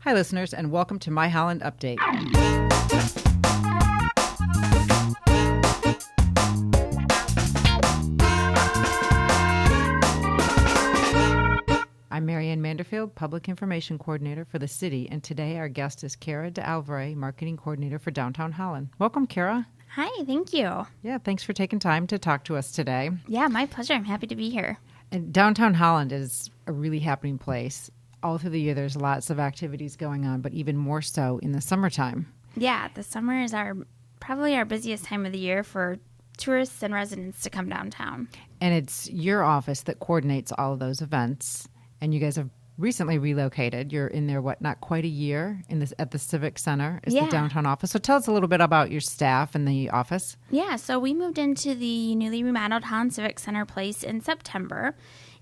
Hi, listeners, and welcome to My Holland Update. I'm Marianne Manderfield, Public Information Coordinator for the city, and today our guest is Kara de Alvare, Marketing Coordinator for Downtown Holland. Welcome, Kara. Hi, thank you. Yeah, thanks for taking time to talk to us today. Yeah, my pleasure. I'm happy to be here. And Downtown Holland is a really happening place. All through the year, there's lots of activities going on, but even more so in the summertime. Yeah, the summer is probably our busiest time of the year for tourists and residents to come downtown. And it's your office that coordinates all of those events. And you guys have recently relocated. You're in there, not quite a year at the Civic Center is the downtown office. So tell us a little bit about your staff and the office. Yeah, so we moved into the newly remodeled Holland Civic Center place in September.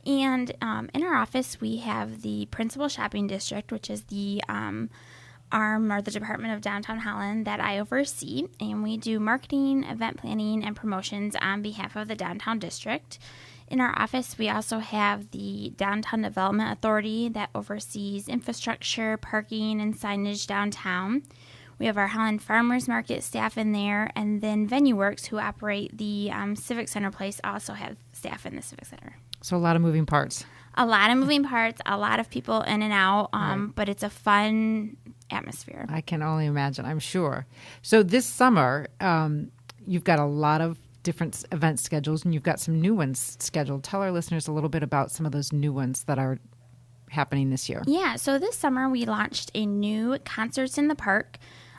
And in our office, we have the Principal Shopping District, which is the arm or the Department of Downtown Holland that I oversee. And we do marketing, event planning, and promotions on behalf of the Downtown District. In our office, we also have the Downtown Development Authority that oversees infrastructure, parking, and signage downtown. We have our Holland Farmers Market staff in there, and then Venue Works, who operate the Civic Center place, also have staff in the Civic Center. So a lot of moving parts. A lot of moving parts, a lot of people in and out, Right. But it's a fun atmosphere. I can only imagine, I'm sure. So this summer, you've got a lot of different event schedules, and you've got some new ones scheduled. Tell our listeners a little bit about some of those new ones that are happening this year. Yeah, so this summer we launched a new Concerts in the Park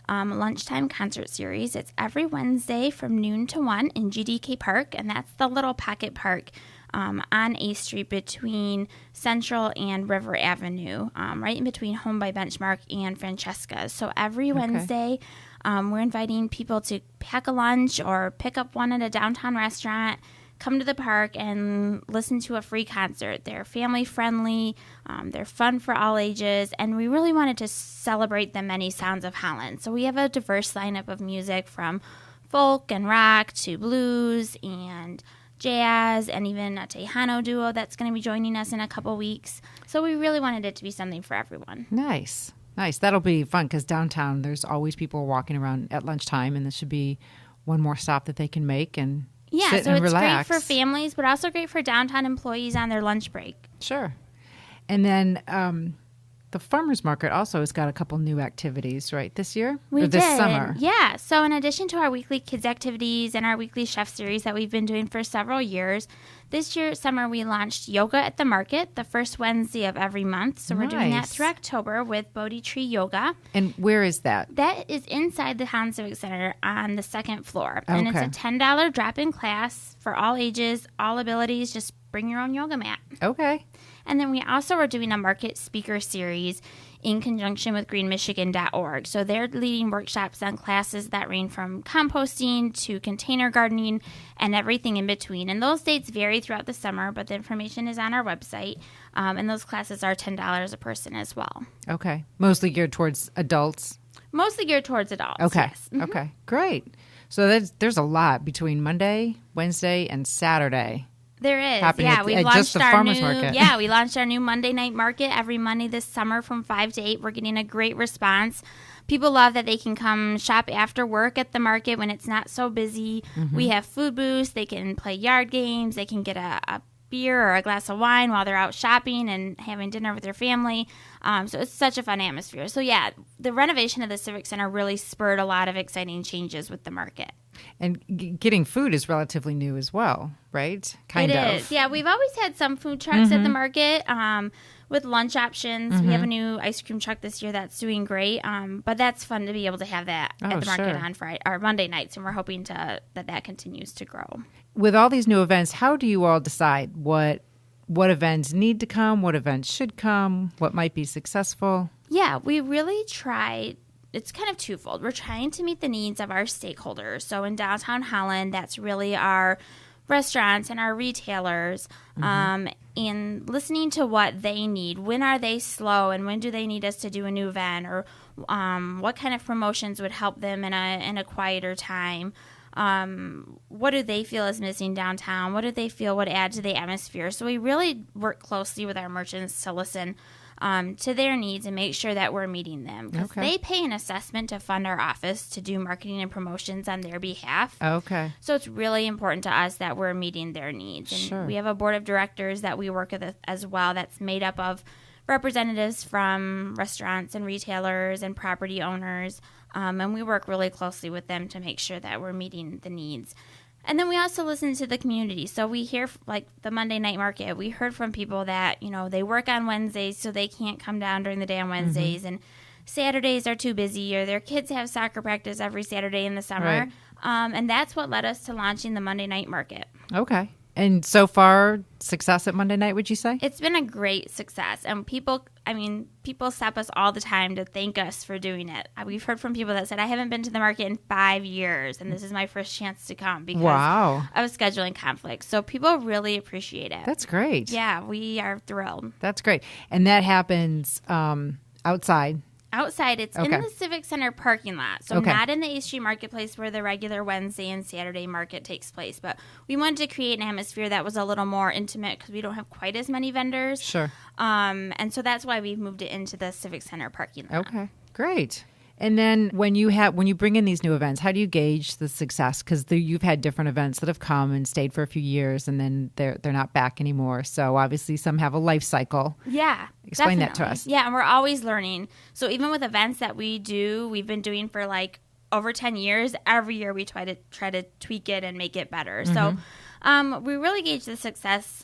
lunchtime concert series. It's every Wednesday from noon to 1 in GDK Park, and that's the little pocket park on A Street between Central and River Avenue, right in between Home by Benchmark and Francesca's. So every Wednesday, we're inviting people to pack a lunch or pick up one at a downtown restaurant, come to the park and listen to a free concert. They're family friendly, they're fun for all ages, and we really wanted to celebrate the many sounds of Holland. So we have a diverse lineup of music from folk and rock to blues and jazz, and even a Tejano duo that's going to be joining us in a couple weeks. So we really wanted it to be something for everyone. Nice. That'll be fun because downtown there's always people walking around at lunchtime, and this should be one more stop that they can make and sit so and it's relax. great for families, but also great for downtown employees on their lunch break. Sure. And then the farmers market also has got a couple new activities, right, this year? We or this did. summer. Yeah. So in addition to our weekly kids activities and our weekly chef series that we've been doing for several years, this year summer we launched yoga at the market the first Wednesday of every month. So we're doing that Nice. through October with Bodhi Yoga. And where is that? That is inside the Holland Civic Center on the second floor. And it's Okay. a $10 drop-in class for all ages, all abilities. Just bring your own yoga mat. Okay. And then we also are doing a market speaker series in conjunction with greenmichigan.org. So they're leading workshops on classes that range from composting to container gardening and everything in between. And those dates vary throughout the summer, but the information is on our website. And those classes are $10 a person as well. Okay. Mostly geared towards adults. Mostly geared towards adults. Okay. Yes. Mhm. Okay. Great. So there's a lot between Monday, Wednesday, and Saturday. There is. Happening Yeah, at we've just launched the our farmers new market. Yeah, we launched our new Monday night market every Monday this summer from 5 to 8. We're getting a great response. People love that they can come shop after work at the market when it's not so busy. Mm-hmm. We have food booths. They can play yard games. They can get a beer or a glass of wine while they're out shopping and having dinner with their family. So it's such a fun atmosphere. So yeah, the renovation of the Civic Center really spurred a lot of exciting changes with the market. And getting food is relatively new as well, right? Kind of. It is. Yeah, we've always had some food trucks at the market with lunch options. We have a new ice cream truck this year that's doing great. But that's fun to be able to have that at the market sure. on Friday or Monday nights, and we're hoping that continues to grow. With all these new events, how do you all decide what events need to come, what events should come, what might be successful? Yeah, we really try. It's kind of twofold. We're trying to meet the needs of our stakeholders. So in Downtown Holland, that's really our restaurants and our retailers, and listening to what they need. When are they slow, and when do they need us to do a new event, or what kind of promotions would help them in a quieter time? What do they feel is missing downtown? What do they feel would add to the atmosphere? So we really work closely with our merchants to listen to their needs and make sure that we're meeting them. Because Okay. they pay an assessment to fund our office to do marketing and promotions on their behalf. Okay. So it's really important to us that we're meeting their needs. And Sure. we have a board of directors that we work with as well that's made up of representatives from restaurants and retailers and property owners. And we work really closely with them to make sure that we're meeting the needs. And then we also listen to the community. So we hear, like the Monday night market, we heard from people that, they work on Wednesdays, so they can't come down during the day on Wednesdays. Mm-hmm. And Saturdays are too busy, or their kids have soccer practice every Saturday in the summer. Right. And that's what led us to launching the Monday night market. Okay. And so far, success at Monday night, would you say? It's been a great success. And people stop us all the time to thank us for doing it. We've heard from people that said, I haven't been to the market in 5 years, and this is my first chance to come because Wow. of scheduling conflicts. So people really appreciate it. That's great. Yeah, we are thrilled. That's great. And that happens outside. Outside, it's Okay. in the Civic Center parking lot. So Okay. not in the A Street Marketplace where the regular Wednesday and Saturday market takes place. But we wanted to create an atmosphere that was a little more intimate because we don't have quite as many vendors. Sure. And so that's why we've moved it into the Civic Center parking lot. Okay. Great. And then when you bring in these new events, how do you gauge the success? Because you've had different events that have come and stayed for a few years, and then they're not back anymore. So obviously, some have a life cycle. Yeah. Explain that to definitely. us. Yeah, and we're always learning. So even with events that we've been doing for like over 10 years, every year we try to tweak it and make it better. Mm-hmm. So we really gauge the success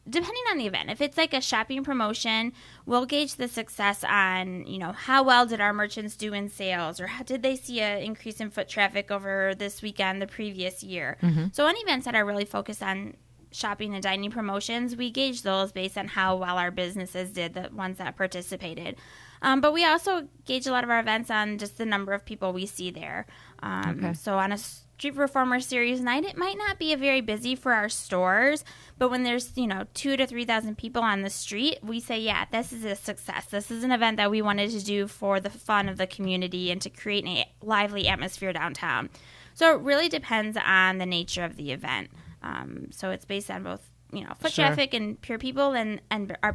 depending on the event. If it's like a shopping promotion, we'll gauge the success on, how well did our merchants do in sales, or how did they see an increase in foot traffic over this weekend the previous year. Mm-hmm. So any events that are really focused on shopping and dining promotions, we gauge those based on how well our businesses did, the ones that participated. But we also gauge a lot of our events on just the number of people we see there. Okay. So on a Street Performer Series night, it might not be very busy for our stores, but when there's 2,000 to 3,000 people on the street, we say, yeah, this is a success. This is an event that we wanted to do for the fun of the community and to create a lively atmosphere downtown. So it really depends on the nature of the event. So it's based on both foot Sure. traffic and pure people and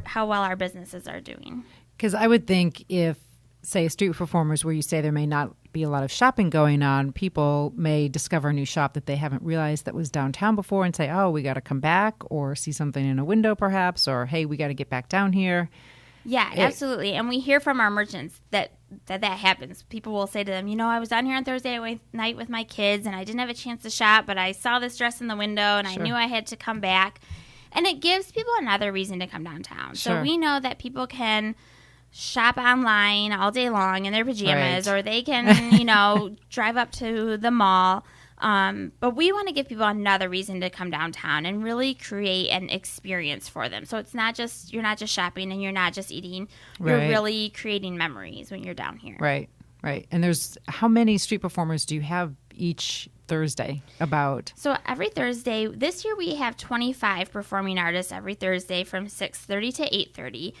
how well our businesses are doing. Because I would think if, say, street performers where you say there may not be a lot of shopping going on, people may discover a new shop that they haven't realized that was downtown before and say, oh, we got to come back, or see something in a window perhaps, or hey, we got to get back down here. Yeah, absolutely. And we hear from our merchants that happens. People will say to them, I was down here on Thursday night with my kids and I didn't have a chance to shop, but I saw this dress in the window and Sure. I knew I had to come back. And it gives people another reason to come downtown. Sure. So we know that people can shop online all day long in their pajamas, Right. or they can, drive up to the mall. But we want to give people another reason to come downtown and really create an experience for them. So you're not just shopping and you're not just eating. You're Right. really creating memories when you're down here. Right. And how many street performers do you have each Thursday? About? So every Thursday, this year we have 25 performing artists every Thursday from 6:30 to 8:30.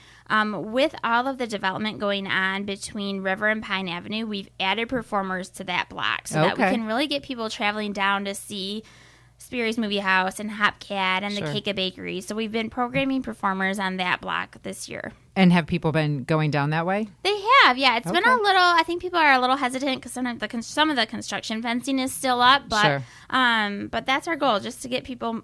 With all of the development going on between River and Pine Avenue, we've added performers to that block so that we Okay. can really get people traveling down to see Sperry's Movie House and Hopcat and Sure. the Cake Bakery. So we've been programming performers on that block this year. And have people been going down that way? They have, yeah. It's been Okay. a little. I think people are a little hesitant because sometimes some of the construction fencing is still up, but Sure. but that's our goal, just to get people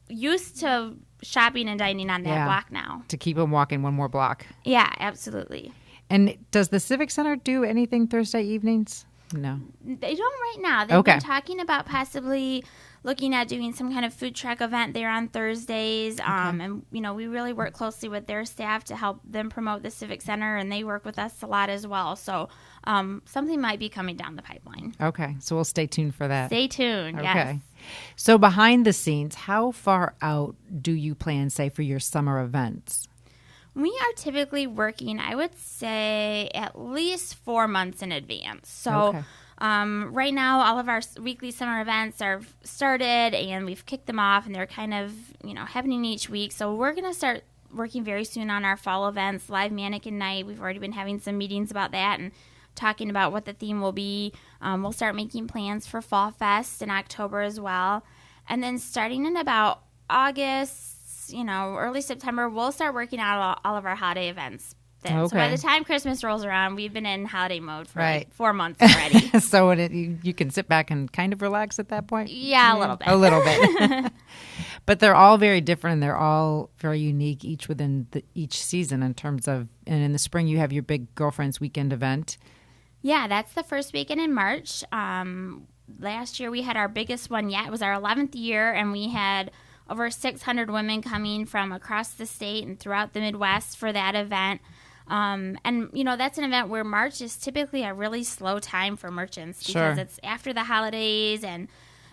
used to shopping and dining on that Yeah. block now. To keep them walking one more block. Yeah, absolutely. And does the Civic Center do anything Thursday evenings? No. They don't right now. They've Okay. been talking about possibly looking at doing some kind of food truck event there on Thursdays. And, we really work closely with their staff to help them promote the Civic Center, and they work with us a lot as well. So something might be coming down the pipeline. Okay. So we'll stay tuned for that. Stay tuned. Okay. Yes. So behind the scenes, how far out do you plan, say, for your summer events? We are typically working, I would say, at least 4 months in advance. So Okay. right now, all of our weekly summer events are started, and we've kicked them off, and they're kind of, happening each week. So we're going to start working very soon on our fall events, Live Mannequin Night. We've already been having some meetings about that and talking about what the theme will be. We'll start making plans for Fall Fest in October as well. And then starting in about August, early September, we'll start working out all of our holiday events. So by the time Christmas rolls around, we've been in holiday mode for right. like 4 months already. So you can sit back and kind of relax at that point? Yeah, a little bit. A little bit. But they're all very different, and they're all very unique, each within each season in terms of, and in the spring you have your big Girlfriends Weekend event. Yeah, that's the first weekend in March. Last year we had our biggest one yet. It was our 11th year, and we had over 600 women coming from across the state and throughout the Midwest for that event. And, that's an event where March is typically a really slow time for merchants because it's after the holidays and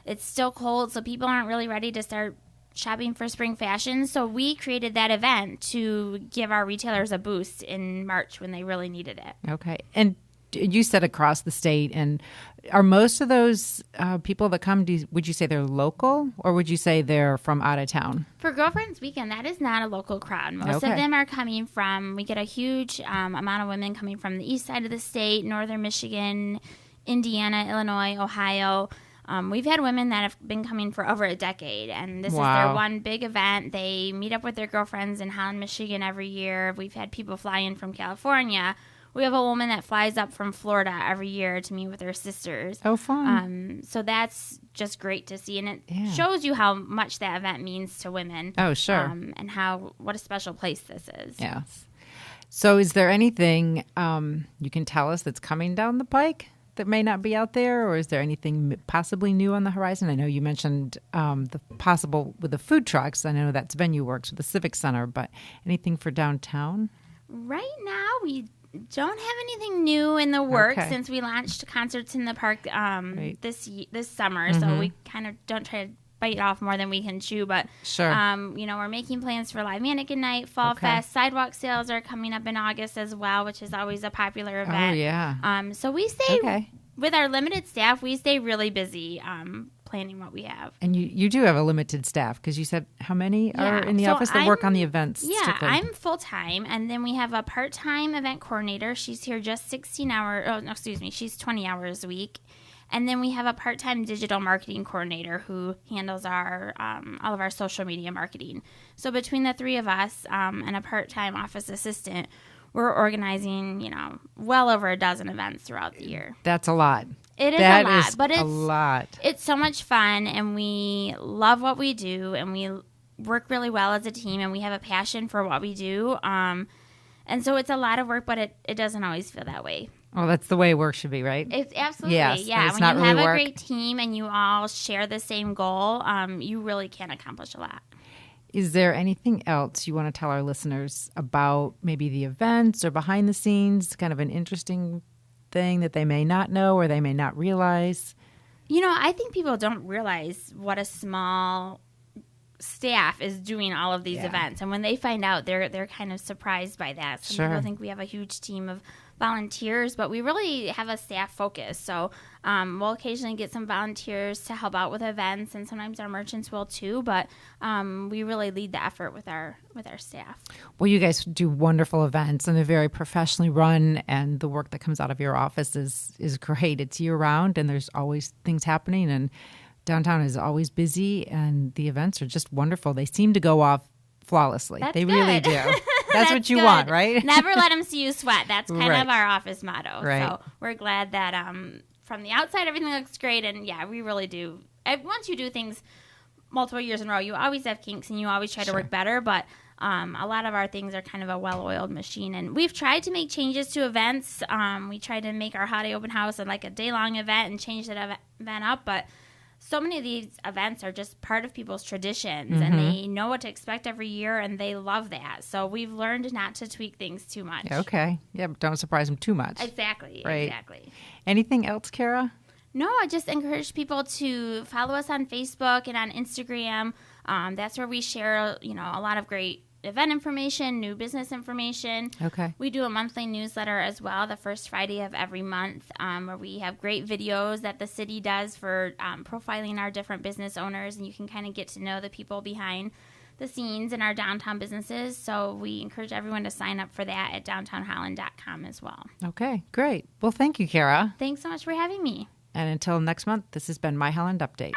it's still cold, so people aren't really ready to start shopping for spring fashion. So we created that event to give our retailers a boost in March when they really needed it. Okay. And you said across the state, and are most of those people that come, would you say they're local, or would you say they're from out of town? For Girlfriends Weekend, that is not a local crowd. Most of them are coming from, we get a huge amount of women coming from the east side of the state, northern Michigan, Indiana, Illinois, Ohio. We've had women that have been coming for over a decade, and this is their one big event. They meet up with their girlfriends in Holland, Michigan every year. We've had people fly in from California. We have a woman that flies up from Florida every year to meet with her sisters. Oh, fun. So that's just great to see. And it shows you how much that event means to women. Oh, sure. And what a special place this is. Yes. So is there anything you can tell us that's coming down the pike that may not be out there? Or is there anything possibly new on the horizon? I know you mentioned the possible with the food trucks. I know that's Venue Works with the Civic Center, but anything for downtown? Right now, we don't have anything new in the works since we launched Concerts in the Park this summer. Mm-hmm. So we kind of don't try to bite off more than we can chew. But we're making plans for Live Mannequin Night, Fall Fest. Sidewalk sales are coming up in August as well, which is always a popular event. Oh, yeah. So we stay, with our limited staff, we stay really busy planning what we have. And you do have a limited staff, because you said how many are in the office that work on the events? Yeah, strictly? I'm full-time, and then we have a part-time event coordinator. She's here just 16 hours. Oh, no, excuse me. She's 20 hours a week. And then we have a part-time digital marketing coordinator who handles our all of our social media marketing. So between the three of us and a part-time office assistant, we're organizing, well over a dozen events throughout the year. That's a lot. It is a lot, but it's a lot. It's so much fun, and we love what we do, and we work really well as a team, and we have a passion for what we do. And so it's a lot of work, but it doesn't always feel that way. Oh, that's the way work should be, right? It's absolutely, yes, yeah. It's when not you really have work. A great team and you all share the same goal, you really can accomplish a lot. Is there anything else you want to tell our listeners about maybe the events or behind the scenes, kind of an interesting thing that they may not know or they may not realize? I think people don't realize what a small staff is doing all of these events, and when they find out, they're kind of surprised by that. Some people think we have a huge team of volunteers, but we really have a staff focus. So we'll occasionally get some volunteers to help out with events, and sometimes our merchants will too. But we really lead the effort with our staff. Well, you guys do wonderful events, and they're very professionally run. And the work that comes out of your office is great. It's year round, and there's always things happening. And downtown is always busy, and the events are just wonderful. They seem to go off flawlessly. That's they good. Really do. That's what you good. Want, right? Never let them see you sweat. That's kind of our office motto. Right. So we're glad that from the outside everything looks great, and we really do. Once you do things multiple years in a row, you always have kinks and you always try to work better, but a lot of our things are kind of a well-oiled machine, and we've tried to make changes to events. We tried to make our holiday open house like a day-long event and change that event up, but so many of these events are just part of people's traditions, and they know what to expect every year, and they love that. So we've learned not to tweak things too much. Okay. Yeah, but don't surprise them too much. Exactly. Right. Exactly. Anything else, Kara? No, I just encourage people to follow us on Facebook and on Instagram. That's where we share, a lot of great event information, new business information. Okay. We do a monthly newsletter as well, the first Friday of every month, where we have great videos that the city does for profiling our different business owners, and you can kind of get to know the people behind the scenes in our downtown businesses. So we encourage everyone to sign up for that at downtownholland.com as well. Okay, great. Well, thank you, Kara. Thanks so much for having me. And until next month, this has been My Holland Update.